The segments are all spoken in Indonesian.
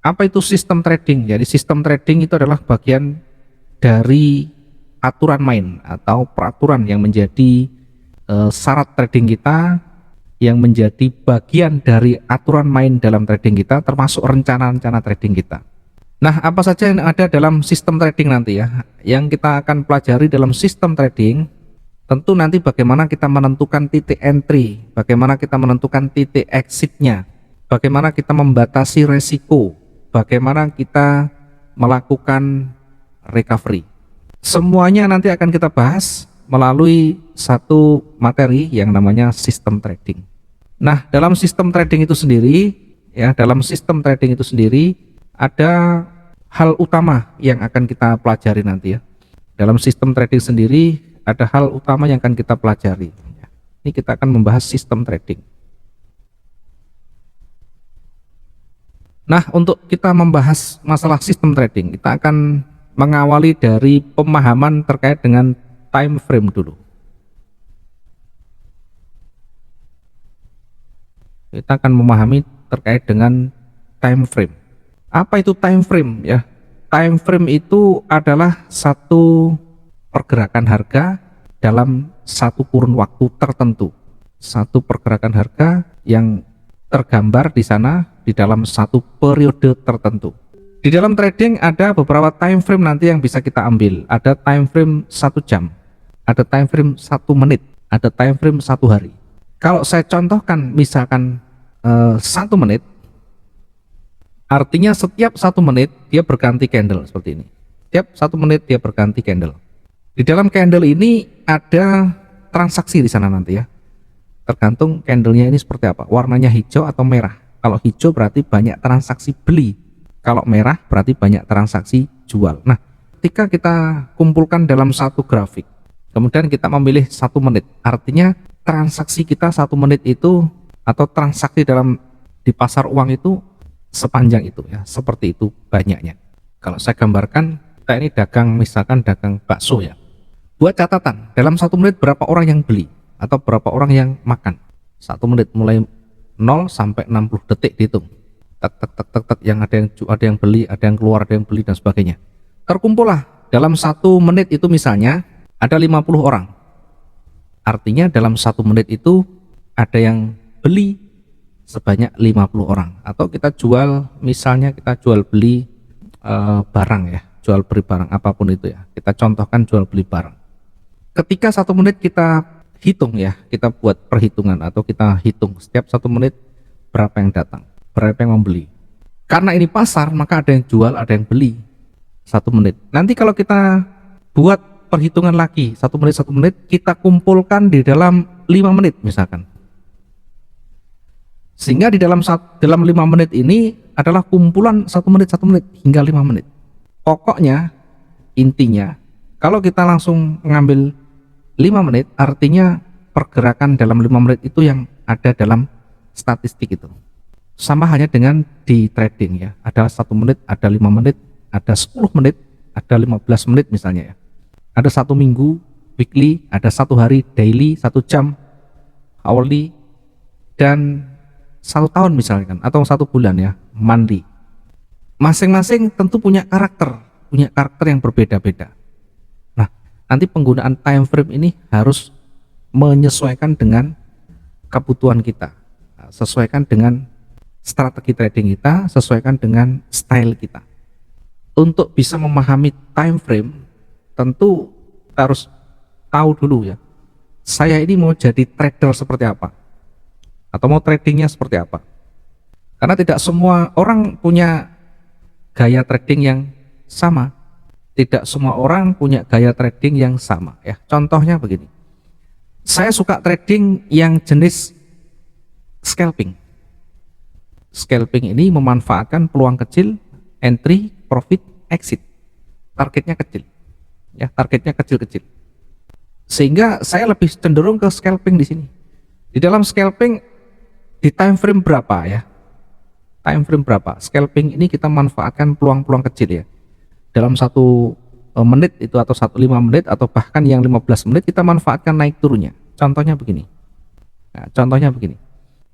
Apa itu sistem trading? Jadi sistem trading itu adalah bagian dari aturan main atau peraturan yang menjadi syarat trading kita, yang menjadi bagian dari aturan main dalam trading kita, termasuk rencana-rencana trading kita. Nah, apa saja yang ada dalam sistem trading nanti ya, yang kita akan pelajari dalam sistem trading. Tentu nanti bagaimana kita menentukan titik entry, bagaimana kita menentukan titik exitnya, bagaimana kita membatasi resiko, bagaimana kita melakukan recovery. Semuanya nanti akan kita bahas melalui satu materi yang namanya sistem trading. Nah, dalam sistem trading itu sendiri, ya, dalam sistem trading itu sendiri ada hal utama yang akan kita pelajari nanti ya. Dalam sistem trading sendiri ada hal utama yang akan kita pelajari. Ini kita akan membahas sistem trading. Nah, untuk kita membahas masalah sistem trading, kita akan mengawali dari pemahaman terkait dengan time frame dulu. Kita akan memahami terkait dengan time frame. Apa itu time frame ya? Time frame itu adalah satu pergerakan harga dalam satu kurun waktu tertentu. Satu pergerakan harga yang tergambar di sana di dalam satu periode tertentu. Di dalam trading ada beberapa time frame nanti yang bisa kita ambil. Ada time frame 1 jam, ada time frame 1 menit, ada time frame 1 hari. Kalau saya contohkan misalkan 1 menit, artinya setiap 1 menit dia berganti candle seperti ini. Setiap 1 menit dia berganti candle. Di dalam candle ini ada transaksi di sana nanti ya. Tergantung candlenya ini seperti apa. Warnanya hijau atau merah. Kalau hijau berarti banyak transaksi beli. Kalau merah berarti banyak transaksi jual. Nah, ketika kita kumpulkan dalam satu grafik, kemudian kita memilih 1 menit. Artinya transaksi kita 1 menit itu atau transaksi di pasar uang itu sepanjang itu ya. Seperti itu banyaknya. Kalau saya gambarkan, kita ini dagang, misalkan dagang bakso ya. Buat catatan, dalam 1 menit berapa orang yang beli atau berapa orang yang makan. 1 menit mulai 0 sampai 60 detik dihitung. Tek tek tek tek tek, yang ada yang beli, ada yang keluar, ada yang beli dan sebagainya. Terkumpullah dalam 1 menit itu misalnya ada 50 orang. Artinya dalam 1 menit itu ada yang beli sebanyak 50 orang. Atau kita jual, misalnya kita jual beli barang ya, jual beli barang apapun itu ya. Kita contohkan jual beli barang. Ketika 1 menit kita hitung ya, kita buat perhitungan atau kita hitung setiap 1 menit berapa yang datang, berapa yang membeli. Karena ini pasar, maka ada yang jual, ada yang beli 1 menit. Nanti kalau kita buat perhitungan lagi 1 menit, kita kumpulkan di dalam 5 menit misalkan. Sehingga di dalam 5 menit ini adalah kumpulan 1 menit hingga 5 menit. Pokoknya intinya kalau kita langsung mengambil 5 menit, artinya pergerakan dalam 5 menit itu yang ada dalam statistik itu. Sama halnya dengan di trading ya. Ada 1 menit, ada 5 menit, ada 10 menit, ada 15 menit misalnya ya. Ada 1 minggu, weekly, ada 1 hari, daily, 1 jam, hourly, dan 1 tahun misalkan, atau 1 bulan ya, monthly. Masing-masing tentu punya karakter yang berbeda-beda. Nanti penggunaan time frame ini harus menyesuaikan dengan kebutuhan kita, sesuaikan dengan strategi trading kita, sesuaikan dengan style kita. Untuk bisa memahami time frame, tentu harus tahu dulu ya, saya ini mau jadi trader seperti apa, atau mau tradingnya seperti apa. Karena tidak semua orang punya gaya trading yang sama. Tidak semua orang punya gaya trading yang sama ya. Contohnya begini, saya suka trading yang jenis scalping. Scalping ini memanfaatkan peluang kecil, entry, profit, exit. Targetnya kecil ya, targetnya kecil-kecil. Sehingga saya lebih cenderung ke scalping di sini. Di dalam scalping di time frame berapa ya? Time frame berapa? Scalping ini kita manfaatkan peluang-peluang kecil ya. Dalam 1 menit itu atau 5 menit atau bahkan yang 15 menit kita manfaatkan naik turunnya. Contohnya begini. Nah, contohnya begini.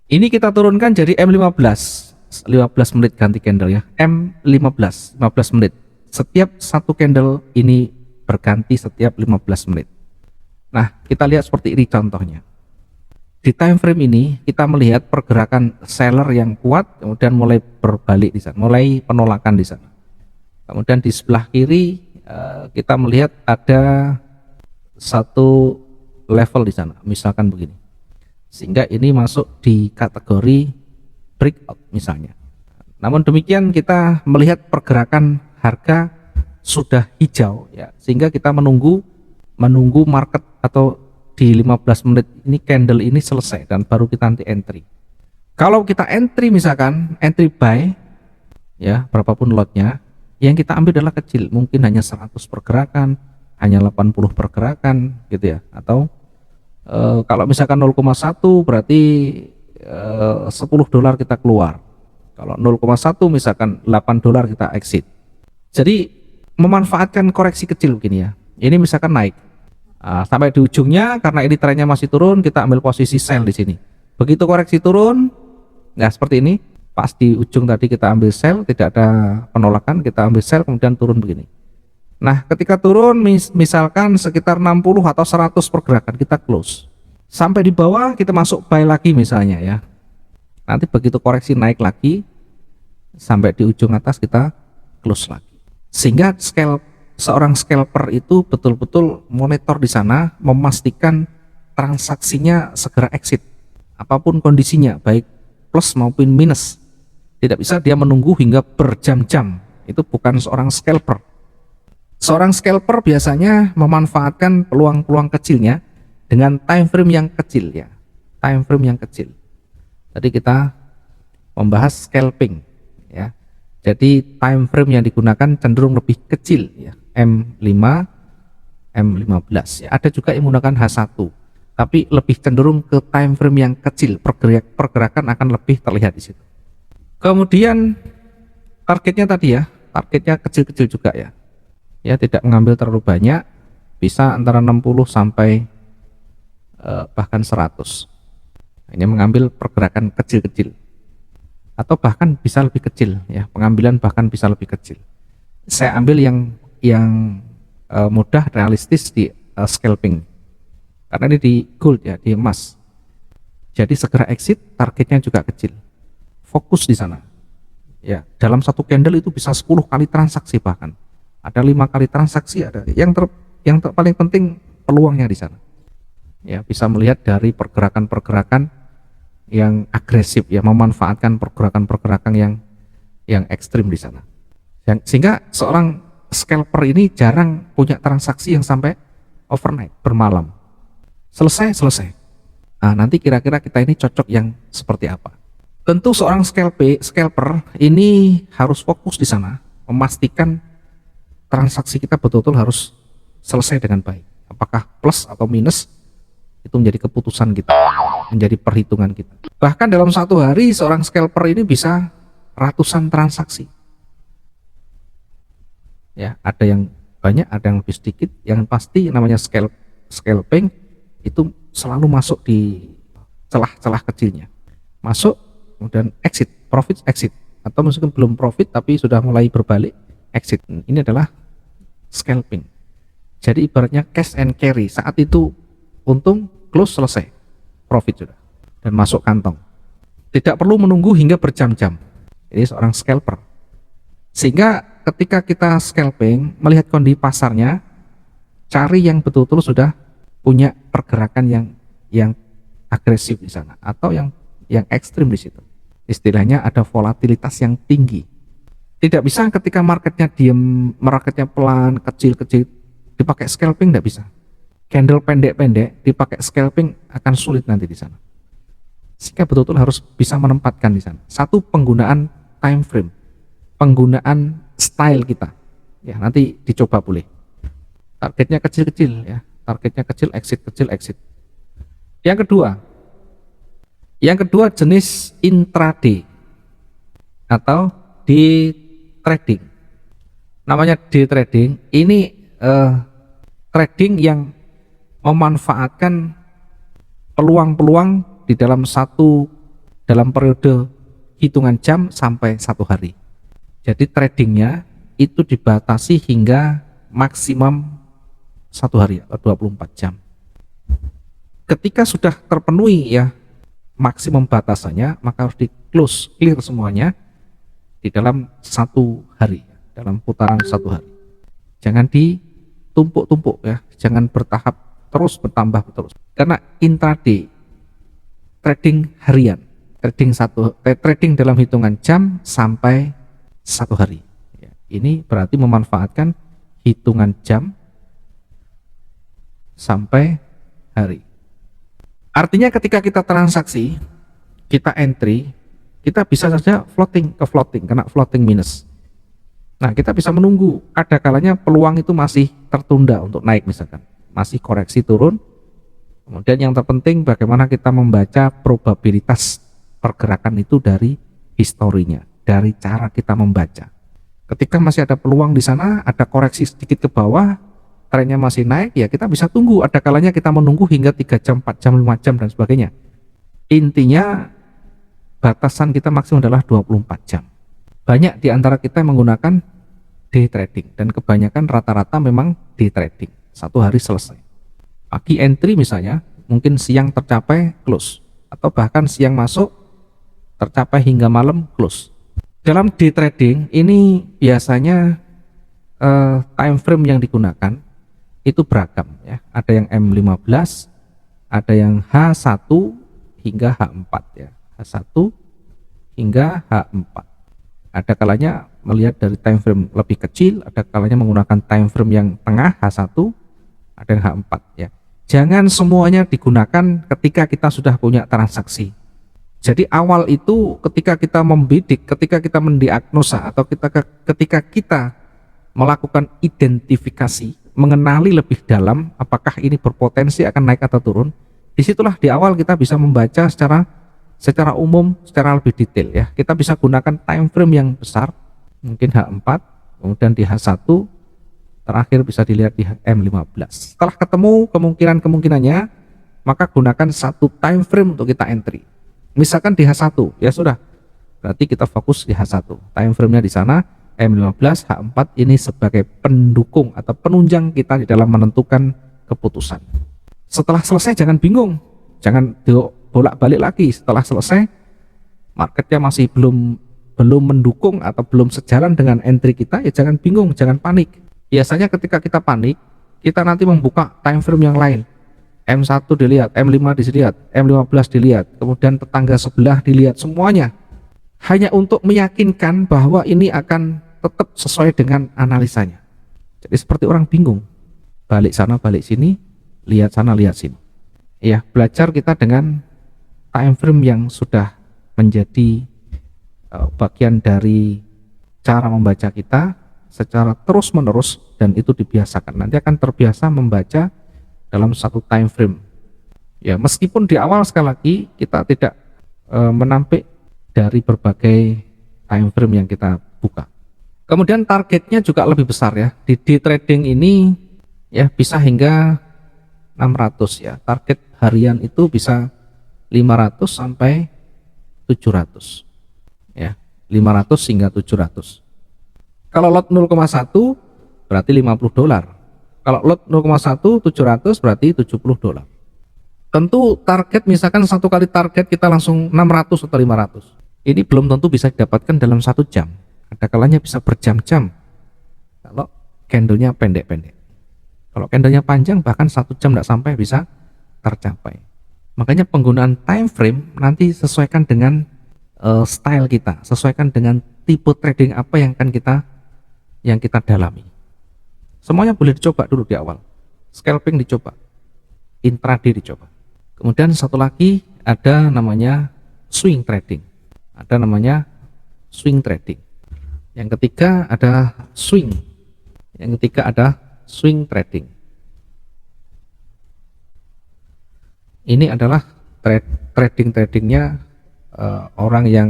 Ini kita turunkan jadi M15 15 menit ganti candle ya, M15, 15 menit. Setiap satu candle ini berganti setiap 15 menit. Nah, kita lihat seperti ini contohnya. Di time frame ini kita melihat pergerakan seller yang kuat, kemudian mulai berbalik di sana, mulai penolakan di sana. Kemudian di sebelah kiri kita melihat ada satu level di sana, misalkan begini. Sehingga ini masuk di kategori breakout misalnya. Namun demikian kita melihat pergerakan harga sudah hijau ya, sehingga kita menunggu market atau di 15 menit ini candle ini selesai dan baru kita nanti entry. Kalau kita entry misalkan entry buy ya, berapapun lotnya, yang kita ambil adalah kecil, mungkin hanya 100 pergerakan, hanya 80 pergerakan gitu ya, atau kalau misalkan 0,1 berarti $10 kita keluar. Kalau 0,1 misalkan $8 kita exit. Jadi memanfaatkan koreksi kecil begini ya. Ini misalkan naik sampai di ujungnya, karena ini trennya masih turun, kita ambil posisi sell di sini. Begitu koreksi turun, nah seperti ini, pas di ujung tadi kita ambil sell, tidak ada penolakan, kita ambil sell, kemudian turun begini. Nah ketika turun misalkan sekitar 60 atau 100 pergerakan, kita close. Sampai di bawah kita masuk buy lagi misalnya ya. Nanti begitu koreksi naik lagi sampai di ujung atas kita close lagi. Sehingga seorang scalper itu betul-betul monitor di sana, memastikan transaksinya segera exit. Apapun kondisinya, baik plus maupun minus. Tidak bisa dia menunggu hingga berjam-jam. Itu bukan seorang scalper. Seorang scalper biasanya memanfaatkan peluang-peluang kecilnya dengan time frame yang kecil ya, time frame yang kecil. Tadi kita membahas scalping ya. Jadi time frame yang digunakan cenderung lebih kecil ya, M5, M15 ya. Ada juga yang menggunakan H1, tapi lebih cenderung ke time frame yang kecil, pergerakan akan lebih terlihat di situ. Kemudian targetnya tadi ya, targetnya kecil-kecil juga ya. Ya, tidak mengambil terlalu banyak, bisa antara 60 sampai bahkan 100. Ini mengambil pergerakan kecil-kecil, atau bahkan bisa lebih kecil ya, pengambilan bahkan bisa lebih kecil. Saya ambil yang mudah, realistis di scalping, karena ini di gold ya, di emas. Jadi segera exit, targetnya juga kecil, fokus di sana ya. Dalam satu candle itu bisa 10 kali transaksi, bahkan ada 5 kali transaksi. Ada yang paling penting peluangnya di sana ya, bisa melihat dari pergerakan-pergerakan yang agresif ya, memanfaatkan pergerakan-pergerakan yang ekstrim di sana. Sehingga seorang scalper ini jarang punya transaksi yang sampai overnight, bermalam. Selesai. Nah, nanti kira-kira kita ini cocok yang seperti apa? Tentu seorang scalper ini harus fokus di sana, memastikan transaksi kita betul-betul harus selesai dengan baik. Apakah plus atau minus, itu menjadi keputusan kita, menjadi perhitungan kita. Bahkan dalam satu hari seorang scalper ini bisa ratusan transaksi ya, ada yang banyak, ada yang lebih sedikit. Yang pasti namanya scalping itu selalu masuk di celah-celah kecilnya, masuk kemudian exit, profit exit, atau meskipun belum profit tapi sudah mulai berbalik, exit. Ini adalah scalping. Jadi ibaratnya cash and carry, saat itu untung, close, selesai, profit sudah, dan masuk kantong. Tidak perlu menunggu hingga berjam-jam. Ini seorang scalper. Sehingga ketika kita scalping, melihat kondisi pasarnya, cari yang betul-betul sudah punya pergerakan yang agresif di sana, atau yang ekstrim di situ. Istilahnya ada volatilitas yang tinggi. Tidak bisa ketika marketnya diem, marketnya pelan, kecil-kecil, dipakai scalping, tidak bisa. Candle pendek-pendek dipakai scalping akan sulit nanti di sana. Sehingga betul-betul harus bisa menempatkan di sana. Satu, penggunaan time frame, penggunaan style kita. Ya, nanti dicoba boleh. Targetnya kecil-kecil ya, targetnya kecil, exit. Yang kedua jenis intraday atau day trading. Namanya day trading, ini trading yang memanfaatkan peluang-peluang di dalam periode hitungan jam sampai 1 hari. Jadi tradingnya itu dibatasi hingga maksimum 1 hari atau 24 jam. Ketika sudah terpenuhi ya maksimum batasannya, maka harus di close, clear semuanya di dalam 1 hari, dalam putaran 1 hari. Jangan ditumpuk-tumpuk ya, jangan bertahap terus bertambah terus. Karena intraday trading harian, trading dalam hitungan jam sampai 1 hari. Ya, ini berarti memanfaatkan hitungan jam sampai hari. Artinya ketika kita transaksi, kita entry, kita bisa saja floating ke floating, kena floating minus. Nah, kita bisa menunggu, ada kalanya peluang itu masih tertunda untuk naik misalkan, masih koreksi turun. Kemudian yang terpenting bagaimana kita membaca probabilitas pergerakan itu dari historinya, dari cara kita membaca. Ketika masih ada peluang di sana, ada koreksi sedikit ke bawah, trennya masih naik, ya kita bisa tunggu. Ada kalanya kita menunggu hingga 3 jam, 4 jam, 5 jam dan sebagainya. Intinya batasan kita maksimum adalah 24 jam. Banyak di antara kita yang menggunakan day trading, dan kebanyakan rata-rata memang day trading. 1 hari selesai. Pagi entry misalnya, mungkin siang tercapai close, atau bahkan siang masuk tercapai hingga malam close. Dalam day trading ini biasanya time frame yang digunakan itu beragam ya. Ada yang M15, ada yang H1 hingga H4 ya. H1 hingga H4. Ada kalanya melihat dari time frame lebih kecil, ada kalanya menggunakan time frame yang tengah H1, ada yang H4 ya. Jangan semuanya digunakan ketika kita sudah punya transaksi. Jadi awal itu ketika kita membidik, ketika kita mendiagnosa, atau ketika kita melakukan identifikasi, mengenali lebih dalam apakah ini berpotensi akan naik atau turun, disitulah di awal kita bisa membaca secara umum, secara lebih detail ya. Kita bisa gunakan time frame yang besar, mungkin H4, kemudian di H1, terakhir bisa dilihat di M15. Setelah ketemu kemungkinannya, maka gunakan satu time frame untuk kita entry. Misalkan di H1, ya sudah, berarti kita fokus di H1. Time frame-nya di sana, M15, H4 ini sebagai pendukung atau penunjang kita di dalam menentukan keputusan. Setelah selesai jangan bingung, jangan bolak-balik lagi. Setelah selesai marketnya masih belum mendukung atau belum sejalan dengan entry kita, ya jangan bingung, jangan panik. Biasanya ketika kita panik, kita nanti membuka time frame yang lain. M1 dilihat, M5 dilihat, M15 dilihat, kemudian tetangga sebelah dilihat, semuanya hanya untuk meyakinkan bahwa ini akan tetap sesuai dengan analisanya. Jadi seperti orang bingung, balik sana balik sini, lihat sana lihat sini. Ya, belajar kita dengan time frame yang sudah menjadi bagian dari cara membaca kita secara terus menerus, dan itu dibiasakan. Nanti akan terbiasa membaca dalam satu time frame. Ya, meskipun di awal sekali lagi kita tidak menampik dari berbagai time frame yang kita buka. Kemudian targetnya juga lebih besar ya. Di day trading ini ya bisa hingga 600 ya. Target harian itu bisa 500 sampai 700. Ya, 500 hingga 700. Kalau lot 0,1 berarti 50 dolar. Kalau lot 0,1 700 berarti 70 dolar. Tentu target, misalkan satu kali target kita langsung 600 atau 500. Ini belum tentu bisa didapatkan dalam 1 jam. Ada kalanya bisa berjam-jam kalau candlenya pendek-pendek. Kalau candlenya panjang bahkan 1 jam tidak sampai bisa tercapai. Makanya penggunaan time frame nanti sesuaikan dengan style kita, sesuaikan dengan tipe trading apa yang akan kita dalami. Semuanya boleh dicoba dulu di awal. Scalping dicoba, intraday dicoba. Kemudian satu lagi ada namanya swing trading. Ada namanya swing trading. Yang ketiga ada swing. Yang ketiga ada swing trading. Ini adalah tradingnya orang yang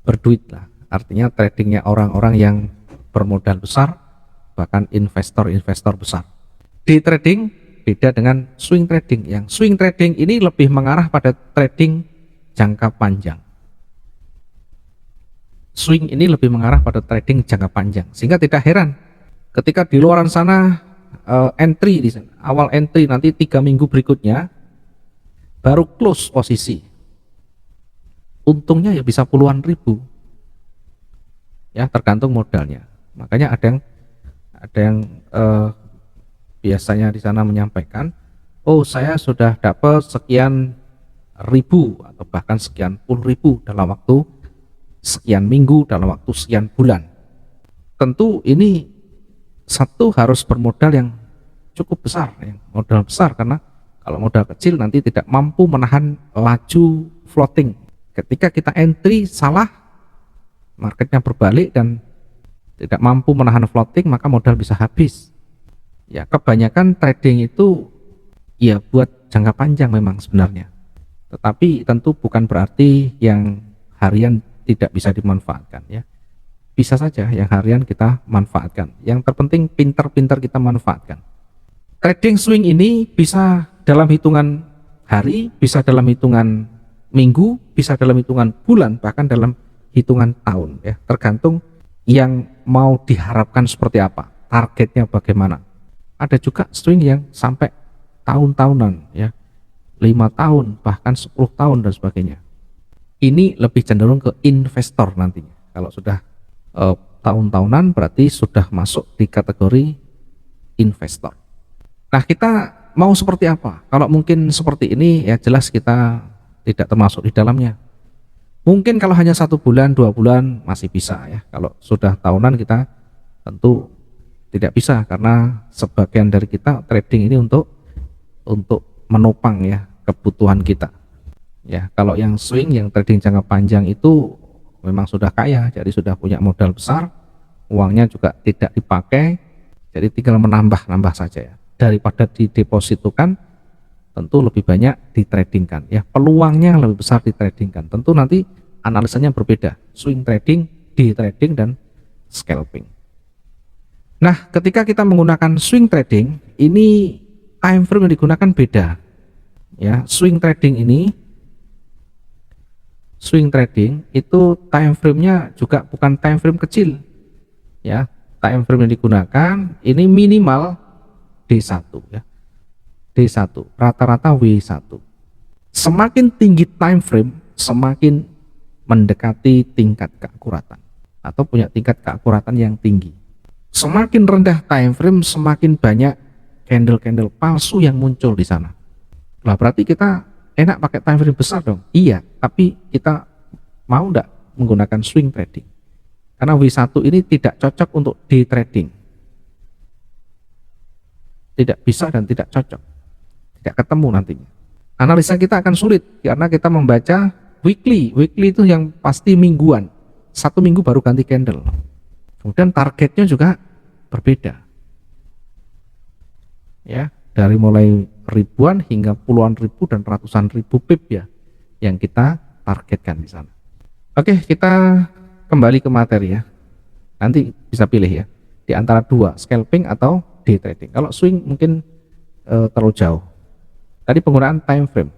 berduit lah. Artinya tradingnya orang-orang yang bermodal besar, bahkan investor-investor besar. Day trading beda dengan swing trading. Yang swing trading ini lebih mengarah pada trading jangka panjang. swing ini lebih mengarah pada trading jangka panjang, sehingga tidak heran ketika di luaran sana entry di sana, awal entry nanti 3 minggu berikutnya baru close posisi, untungnya ya bisa puluhan ribu, ya tergantung modalnya. Makanya ada yang biasanya di sana menyampaikan, oh saya sudah dapat sekian ribu atau bahkan sekian puluh ribu dalam waktu sekian minggu, dalam waktu sekian bulan. Tentu ini satu harus bermodal yang cukup besar, yang modal besar, karena kalau modal kecil nanti tidak mampu menahan laju floating. Ketika kita entry salah, marketnya berbalik dan tidak mampu menahan floating, maka modal bisa habis. Ya, kebanyakan trading itu ya buat jangka panjang memang sebenarnya, tetapi tentu bukan berarti yang harian tidak bisa dimanfaatkan, ya. Bisa saja yang harian kita manfaatkan, yang terpenting pintar-pintar kita manfaatkan. Trading swing ini bisa dalam hitungan hari, bisa dalam hitungan minggu, bisa dalam hitungan bulan, bahkan dalam hitungan tahun, ya, tergantung yang mau diharapkan seperti apa, targetnya bagaimana. Ada juga swing yang sampai tahun-tahunan, ya, 5 tahun bahkan 10 tahun dan sebagainya. Ini lebih cenderung ke investor nantinya. Kalau sudah tahun-tahunan berarti sudah masuk di kategori investor. Nah, kita mau seperti apa? Kalau mungkin seperti ini ya jelas kita tidak termasuk di dalamnya. Mungkin kalau hanya 1 bulan 2 bulan masih bisa, ya. Kalau sudah tahunan kita tentu tidak bisa, karena sebagian dari kita trading ini untuk menopang, ya, kebutuhan kita. Ya, kalau yang swing, yang trading jangka panjang itu memang sudah kaya, jadi sudah punya modal besar, uangnya juga tidak dipakai, jadi tinggal menambah-nambah saja, ya. Daripada didepositukan, tentu lebih banyak ditradingkan, ya. Peluangnya lebih besar ditradingkan. Tentu nanti analisanya berbeda, swing trading, day trading, dan scalping. Nah, ketika kita menggunakan swing trading, ini time frame yang digunakan beda, ya. Swing trading itu time frame-nya juga bukan time frame kecil, ya. Time frame yang digunakan ini minimal D1, ya. D1 rata-rata W1. Semakin tinggi time frame, semakin mendekati tingkat keakuratan atau punya tingkat keakuratan yang tinggi. Semakin rendah time frame, semakin banyak candle-candle palsu yang muncul di sana. Lah berarti kita enak pakai time frame besar dong. Iya, tapi kita mau enggak menggunakan swing trading? Karena W1 ini tidak cocok untuk day trading. Tidak bisa dan tidak cocok. Tidak ketemu nantinya. Analisa kita akan sulit karena kita membaca weekly. Weekly itu yang pasti mingguan. 1 minggu baru ganti candle. Kemudian targetnya juga berbeda. Ya, dari mulai ribuan hingga puluhan ribu dan ratusan ribu pip, ya, yang kita targetkan di sana. Oke, kita kembali ke materi, ya. Nanti bisa pilih, ya, di antara 2, scalping atau day trading. Kalau swing mungkin terlalu jauh. Tadi penggunaan time frame.